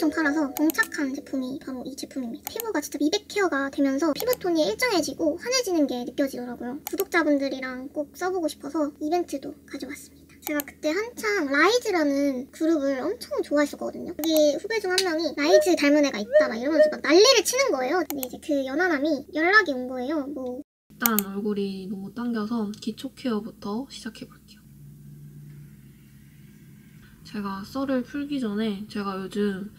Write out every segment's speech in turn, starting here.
엄청 팔아서 정착한 제품이 바로 이 제품입니다. 피부가 진짜 미백 케어가 되면서 피부톤이 일정해지고 환해지는 게 느껴지더라고요. 구독자분들이랑 꼭 써보고 싶어서 이벤트도 가져왔습니다. 제가 그때 한창 라이즈라는 그룹을 엄청 좋아했었거든요. 여기 후배 중 한 명이 라이즈 닮은 애가 있다 막 이러면서 막 난리를 치는 거예요. 근데 이제 그 연하남이 연락이 온 거예요. 일단 얼굴이 너무 당겨서 기초 케어부터 시작해볼게요. 제가 썰을 풀기 전에 제가 요즘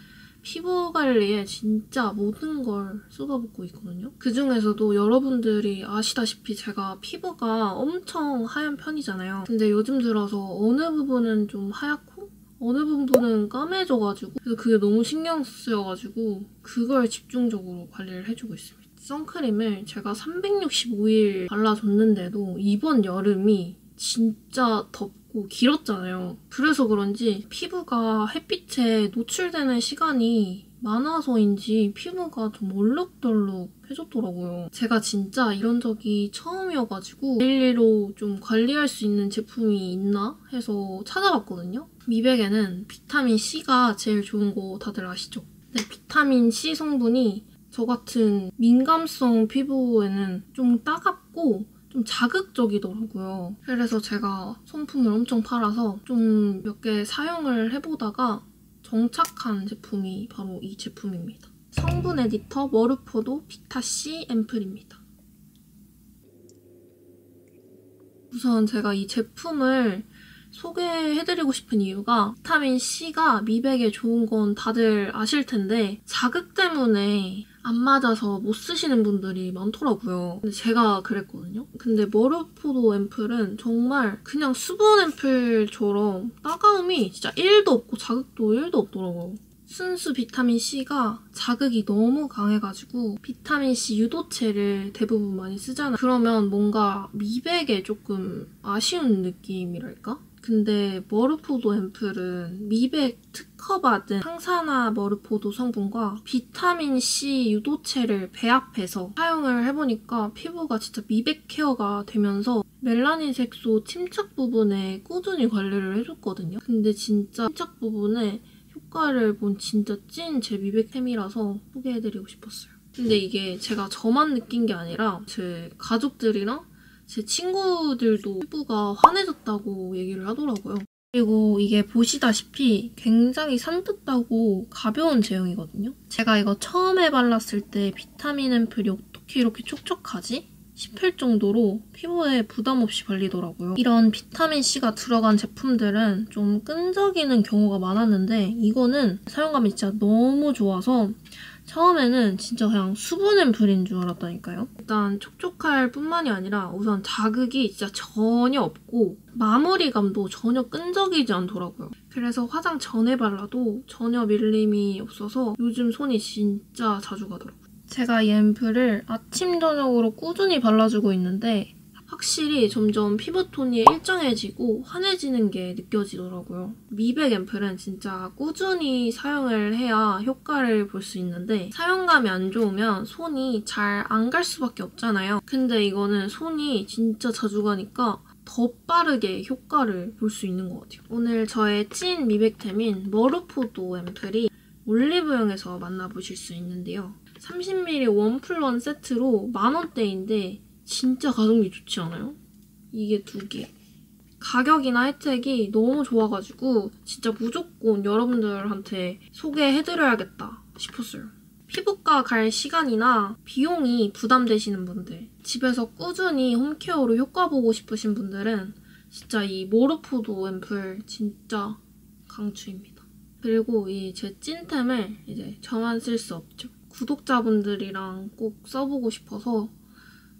피부 관리에 진짜 모든 걸 쏟아붓고 있거든요. 그중에서도 여러분들이 아시다시피 제가 피부가 엄청 하얀 편이잖아요. 근데 요즘 들어서 어느 부분은 좀 하얗고 어느 부분은 까매져가지고 그래서 그게 너무 신경 쓰여가지고 그걸 집중적으로 관리를 해주고 있습니다. 선크림을 제가 365일 발라줬는데도 이번 여름이 진짜 덥고 길었잖아요. 그래서 그런지 피부가 햇빛에 노출되는 시간이 많아서인지 피부가 좀 얼룩덜룩해졌더라고요. 제가 진짜 이런 적이 처음이어가지고 일일로 좀 관리할 수 있는 제품이 있나 해서 찾아봤거든요. 미백에는 비타민C가 제일 좋은 거 다들 아시죠? 근데 비타민C 성분이 저 같은 민감성 피부에는 좀 따갑고 좀 자극적이더라고요. 그래서 제가 손품을 엄청 팔아서 좀 몇 개 사용을 해보다가 정착한 제품이 바로 이 제품입니다. 성분 에디터 머르포도 비타C 앰플입니다. 우선 제가 이 제품을 소개해드리고 싶은 이유가 비타민C가 미백에 좋은 건 다들 아실 텐데 자극 때문에 안 맞아서 못 쓰시는 분들이 많더라고요. 근데 제가 그랬거든요. 근데 머르포도 앰플은 정말 그냥 수분 앰플처럼 따가움이 진짜 1도 없고 자극도 1도 없더라고요. 순수 비타민C가 자극이 너무 강해가지고 비타민C 유도체를 대부분 많이 쓰잖아요. 그러면 뭔가 미백에 조금 아쉬운 느낌이랄까? 근데 머르포도 앰플은 미백 특허받은 항산화 머르포도 성분과 비타민C 유도체를 배합해서 사용을 해보니까 피부가 진짜 미백 케어가 되면서 멜라닌 색소 침착 부분에 꾸준히 관리를 해줬거든요. 근데 진짜 침착 부분에 효과를 본 진짜 찐 제 미백템이라서 소개해드리고 싶었어요. 근데 이게 제가 저만 느낀 게 아니라 제 가족들이랑 제 친구들도 피부가 환해졌다고 얘기를 하더라고요. 그리고 이게 보시다시피 굉장히 산뜻하고 가벼운 제형이거든요. 제가 이거 처음에 발랐을 때 비타민 앰플이 어떻게 이렇게 촉촉하지? 싶을 정도로 피부에 부담 없이 발리더라고요. 이런 비타민C가 들어간 제품들은 좀 끈적이는 경우가 많았는데 이거는 사용감이 진짜 너무 좋아서 처음에는 진짜 그냥 수분 앰플인 줄 알았다니까요. 일단 촉촉할 뿐만이 아니라 우선 자극이 진짜 전혀 없고 마무리감도 전혀 끈적이지 않더라고요. 그래서 화장 전에 발라도 전혀 밀림이 없어서 요즘 손이 진짜 자주 가더라고요. 제가 이 앰플을 아침, 저녁으로 꾸준히 발라주고 있는데 확실히 점점 피부톤이 일정해지고 환해지는 게 느껴지더라고요. 미백 앰플은 진짜 꾸준히 사용을 해야 효과를 볼 수 있는데 사용감이 안 좋으면 손이 잘 안 갈 수밖에 없잖아요. 근데 이거는 손이 진짜 자주 가니까 더 빠르게 효과를 볼 수 있는 것 같아요. 오늘 저의 찐 미백템인 머르포도 앰플이 올리브영에서 만나보실 수 있는데요. 30ml 1+1 세트로 10,000원대인데 진짜 가성비 좋지 않아요? 이게 2개. 가격이나 혜택이 너무 좋아가지고 진짜 무조건 여러분들한테 소개해드려야겠다 싶었어요. 피부과 갈 시간이나 비용이 부담되시는 분들, 집에서 꾸준히 홈케어로 효과 보고 싶으신 분들은 진짜 이 머르포도 앰플 진짜 강추입니다. 그리고 이 제 찐템을 이제 저만 쓸 수 없죠. 구독자분들이랑 꼭 써보고 싶어서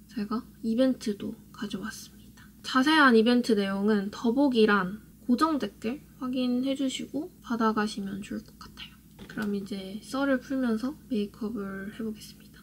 제가 이벤트도 가져왔습니다. 자세한 이벤트 내용은 더보기란 고정 댓글 확인해주시고 받아가시면 좋을 것 같아요. 그럼 이제 썰을 풀면서 메이크업을 해보겠습니다.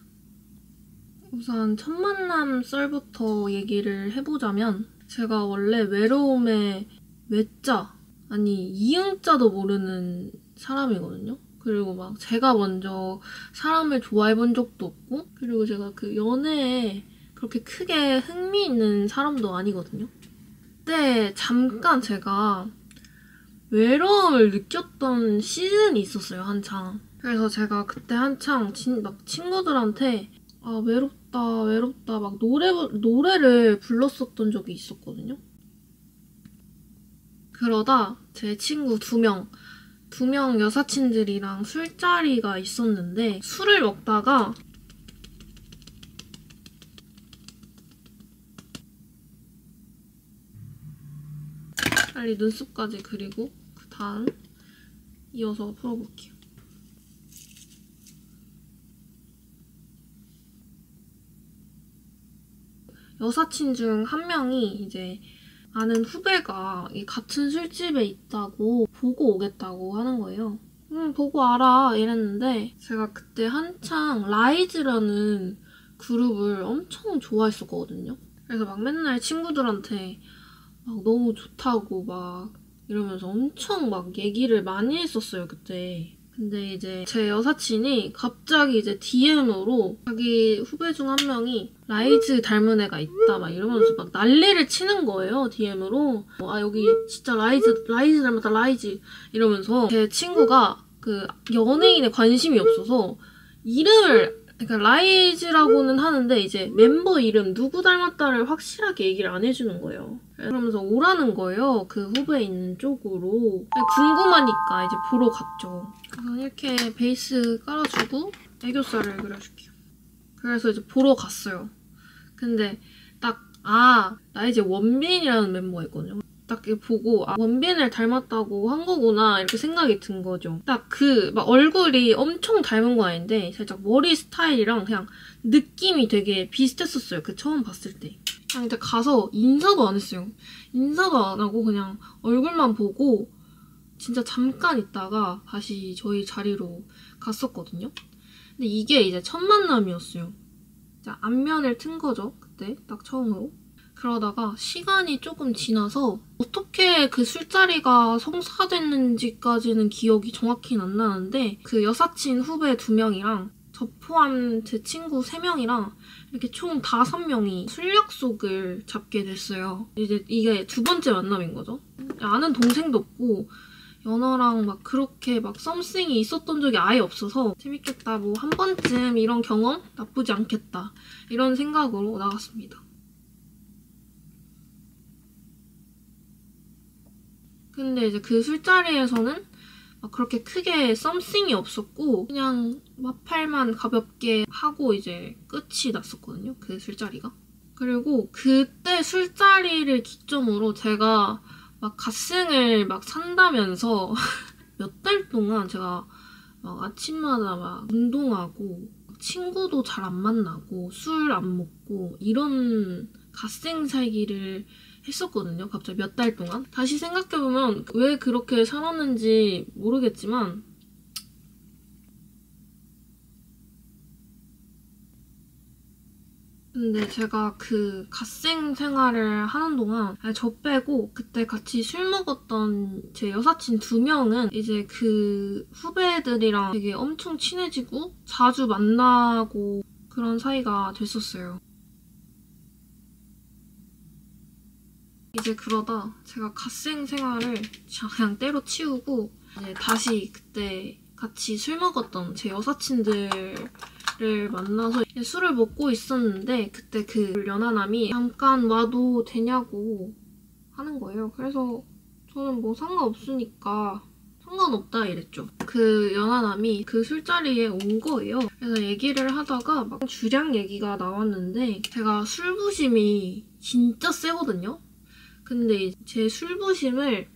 우선 첫 만남 썰부터 얘기를 해보자면 제가 원래 외로움의 외자, 아니 이응자도 모르는 사람이거든요. 그리고 막 제가 먼저 사람을 좋아해본 적도 없고 그리고 제가 그 연애에 그렇게 크게 흥미 있는 사람도 아니거든요. 그때 잠깐 제가 외로움을 느꼈던 시즌이 있었어요, 한창. 그래서 제가 그때 한창 막 친구들한테 아 외롭다 외롭다 막 노래를 불렀었던 적이 있었거든요. 그러다 제 친구 두 명 여사친들이랑 술자리가 있었는데 술을 먹다가 빨리 눈썹까지 그리고 그 다음 이어서 풀어볼게요. 여사친 중 한 명이 이제 아는 후배가 같은 술집에 있다고 보고 오겠다고 하는 거예요. 보고 알아 이랬는데 제가 그때 한창 라이즈라는 그룹을 엄청 좋아했었거든요. 그래서 막 맨날 친구들한테 막 너무 좋다고 막 이러면서 엄청 막 얘기를 많이 했었어요, 그때. 근데 이제 제 여사친이 갑자기 이제 DM으로 자기 후배 중 한 명이 라이즈 닮은 애가 있다 막 이러면서 막 난리를 치는 거예요, DM으로. 아 여기 진짜 라이즈 닮았다 라이즈 이러면서 제 친구가 그 연예인에 관심이 없어서 이름을 그러니까 라이즈라고는 하는데 이제 멤버 이름 누구 닮았다를 확실하게 얘기를 안 해주는 거예요. 그러면서 오라는 거예요. 그 후배 있는 쪽으로. 궁금하니까 이제 보러 갔죠. 그래서 이렇게 베이스 깔아주고 애교살을 그려줄게요. 그래서 이제 보러 갔어요. 근데 딱 나 이제 원빈이라는 멤버가 있거든요. 딱 보고 원빈을 닮았다고 한 거구나 이렇게 생각이 든 거죠. 딱 막 얼굴이 엄청 닮은 거 아닌데 살짝 머리 스타일이랑 그냥 느낌이 되게 비슷했었어요. 그 처음 봤을 때. 그냥 이제 가서 인사도 안 했어요. 인사도 안 하고 그냥 얼굴만 보고 진짜 잠깐 있다가 다시 저희 자리로 갔었거든요. 근데 이게 이제 첫 만남이었어요. 안면을 튼 거죠. 그때 딱 처음으로. 그러다가 시간이 조금 지나서 어떻게 그 술자리가 성사됐는지까지는 기억이 정확히는 안 나는데 그 여사친 후배 2명이랑 저 포함 제 친구 3명이랑 이렇게 총 5명이 술 약속을 잡게 됐어요. 이제 이게 2번째 만남인 거죠. 아는 동생도 없고 연어랑 막 그렇게 막 썸씽이 있었던 적이 아예 없어서 재밌겠다, 뭐 한 번쯤 이런 경험 나쁘지 않겠다 이런 생각으로 나갔습니다. 근데 이제 그 술자리에서는 막 그렇게 크게 썸씽이 없었고 그냥 마팔만 가볍게 하고 이제 끝이 났었거든요, 그 술자리가. 그리고 그때 술자리를 기점으로 제가 막 갓생을 막 산다면서 몇 달 동안 제가 막 아침마다 막 운동하고 친구도 잘 안 만나고 술 안 먹고 이런 갓생 살기를 했었거든요. 갑자기 몇 달 동안. 다시 생각해보면 왜 그렇게 살았는지 모르겠지만 근데 제가 그 갓생 생활을 하는 동안 저 빼고 그때 같이 술 먹었던 제 여사친 2명은 이제 그 후배들이랑 되게 엄청 친해지고 자주 만나고 그런 사이가 됐었어요. 이제 그러다 제가 갓생 생활을 그냥 때려치우고 이제 다시 그때 같이 술 먹었던 제 여사친들을 만나서 술을 먹고 있었는데 그때 그 연하남이 잠깐 와도 되냐고 하는 거예요. 그래서 저는 뭐 상관없으니까 상관없다 이랬죠. 그 연하남이 그 술자리에 온 거예요. 그래서 얘기를 하다가 막 주량 얘기가 나왔는데 제가 술부심이 진짜 세거든요. 근데 제 술부심을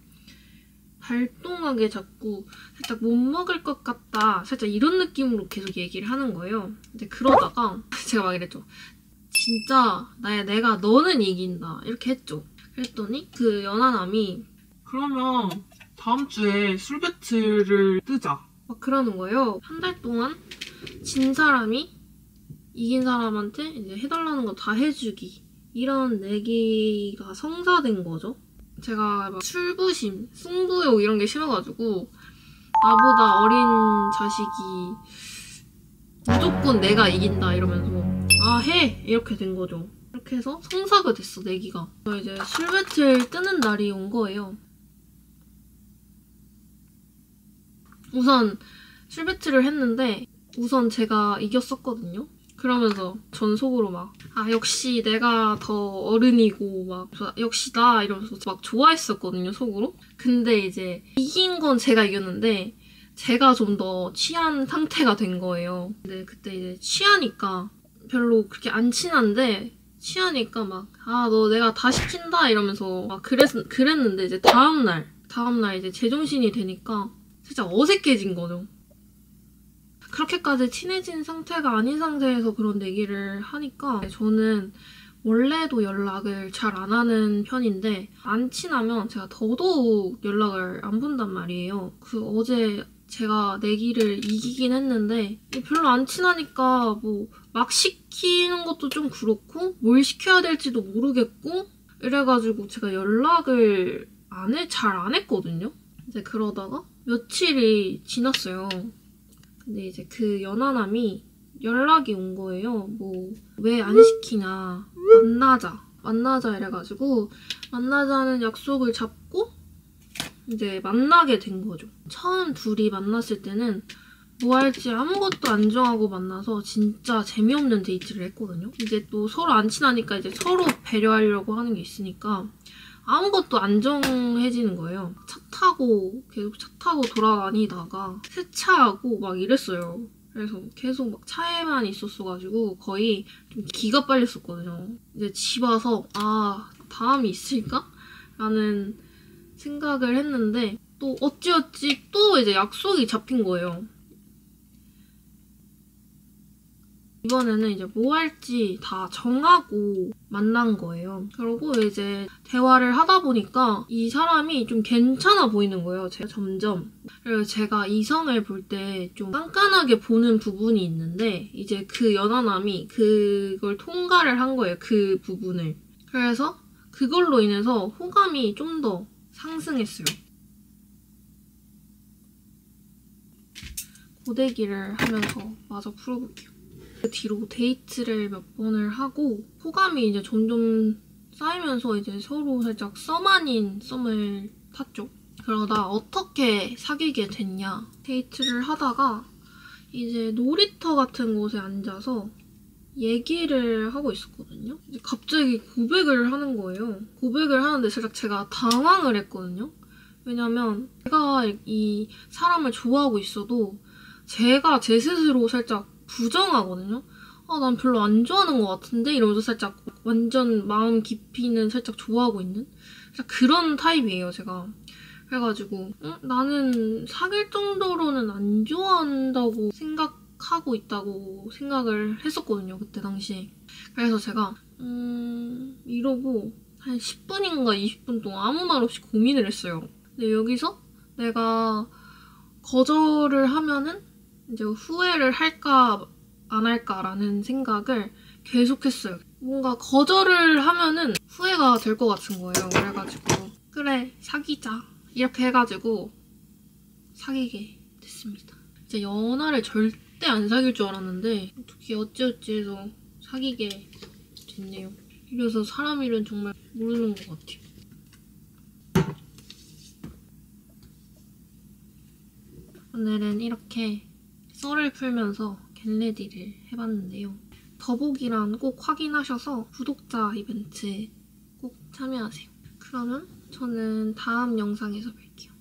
발동하게 자꾸 살짝 못 먹을 것 같다 살짝 이런 느낌으로 계속 얘기를 하는 거예요. 근데 그러다가 제가 막 이랬죠. 진짜 내가 너는 이긴다 이렇게 했죠. 그랬더니 그 연하남이 그러면 다음 주에 술 배틀을 뜨자. 막 그러는 거예요. 한 달 동안 진 사람이 이긴 사람한테 이제 해달라는 거 다 해주기 이런 내기가 성사된 거죠. 제가 막 술부심, 승부욕 이런 게 심해가지고 나보다 어린 자식이 무조건 내가 이긴다 이러면서 해! 이렇게 된 거죠. 이렇게 해서 성사가 됐어, 내기가. 이제 술 배틀 뜨는 날이 온 거예요. 우선 술 배틀을 했는데 우선 제가 이겼었거든요. 그러면서 전 속으로 막 역시 내가 더 어른이고 막 역시 나 이러면서 막 좋아했었거든요, 속으로. 근데 이제 이긴 건 제가 이겼는데 제가 좀 더 취한 상태가 된 거예요. 근데 그때 이제 취하니까 별로 그렇게 안 친한데 취하니까 막 너 내가 다 시킨다 이러면서 막 그랬는데 이제 다음날 이제 제정신이 되니까 살짝 어색해진 거죠. 그렇게까지 친해진 상태가 아닌 상태에서 그런 얘기를 하니까 저는 원래도 연락을 잘 안 하는 편인데 안 친하면 제가 더더욱 연락을 안 본단 말이에요. 어제 제가 내기를 이기긴 했는데 별로 안 친하니까 뭐 막 시키는 것도 좀 그렇고 뭘 시켜야 될지도 모르겠고 이래가지고 제가 연락을 잘 안 했거든요. 이제 그러다가 며칠이 지났어요. 근데 이제 그 연하남이 연락이 온 거예요. 뭐 왜 안 시키냐, 만나자 이래가지고 만나자는 약속을 잡고 이제 만나게 된 거죠. 처음 둘이 만났을 때는 뭐 할지 아무것도 안 정하고 만나서 진짜 재미없는 데이트를 했거든요. 이제 또 서로 안 친하니까 이제 서로 배려하려고 하는 게 있으니까 아무것도 안 정해지는 거예요. 계속 차 타고 돌아다니다가 세차하고 막 이랬어요. 그래서 계속 막 차에만 있었어가지고 거의 좀 기가 빨렸었거든요. 이제 집 와서 다음이 있을까? 라는 생각을 했는데 또 어찌어찌 또 이제 약속이 잡힌 거예요. 이번에는 이제 뭐 할지 다 정하고 만난 거예요. 그리고 이제 대화를 하다 보니까 이 사람이 좀 괜찮아 보이는 거예요. 제가 점점. 그래서 제가 이성을 볼 때 좀 깐깐하게 보는 부분이 있는데 이제 그 연하남이 그걸 통과를 한 거예요. 그 부분을. 그래서 그걸로 인해서 호감이 좀 더 상승했어요. 고데기를 하면서 마저 풀어볼게요. 그 뒤로 데이트를 몇 번을 하고 호감이 이제 점점 쌓이면서 이제 서로 살짝 썸 아닌 썸을 탔죠. 그러다 어떻게 사귀게 됐냐. 데이트를 하다가 이제 놀이터 같은 곳에 앉아서 얘기를 하고 있었거든요. 이제 갑자기 고백을 하는 거예요. 고백을 하는데 살짝 제가 당황을 했거든요. 왜냐면 제가 이 사람을 좋아하고 있어도 제가 제 스스로 살짝 부정하거든요. 난 별로 안 좋아하는 것 같은데? 이러면서 살짝 완전 마음 깊이는 살짝 좋아하고 있는? 살짝 그런 타입이에요, 제가. 그래가지고 나는 사귈 정도로는 안 좋아한다고 생각하고 있다고 생각을 했었거든요, 그때 당시에. 그래서 제가 이러고 한 10분인가 20분 동안 아무 말 없이 고민을 했어요. 근데 여기서 내가 거절을 하면은 이제 후회를 할까 안 할까라는 생각을 계속했어요. 뭔가 거절을 하면은 후회가 될 것 같은 거예요. 그래가지고 그래 사귀자 이렇게 해가지고 사귀게 됐습니다. 이제 연하를 절대 안 사귈 줄 알았는데 어떻게 어찌어찌 해서 사귀게 됐네요. 이래서 사람 일은 정말 모르는 것 같아요. 오늘은 이렇게 썰을 풀면서 겟레디를 해봤는데요. 더보기란 꼭 확인하셔서 구독자 이벤트 꼭 참여하세요. 그러면 저는 다음 영상에서 뵐게요.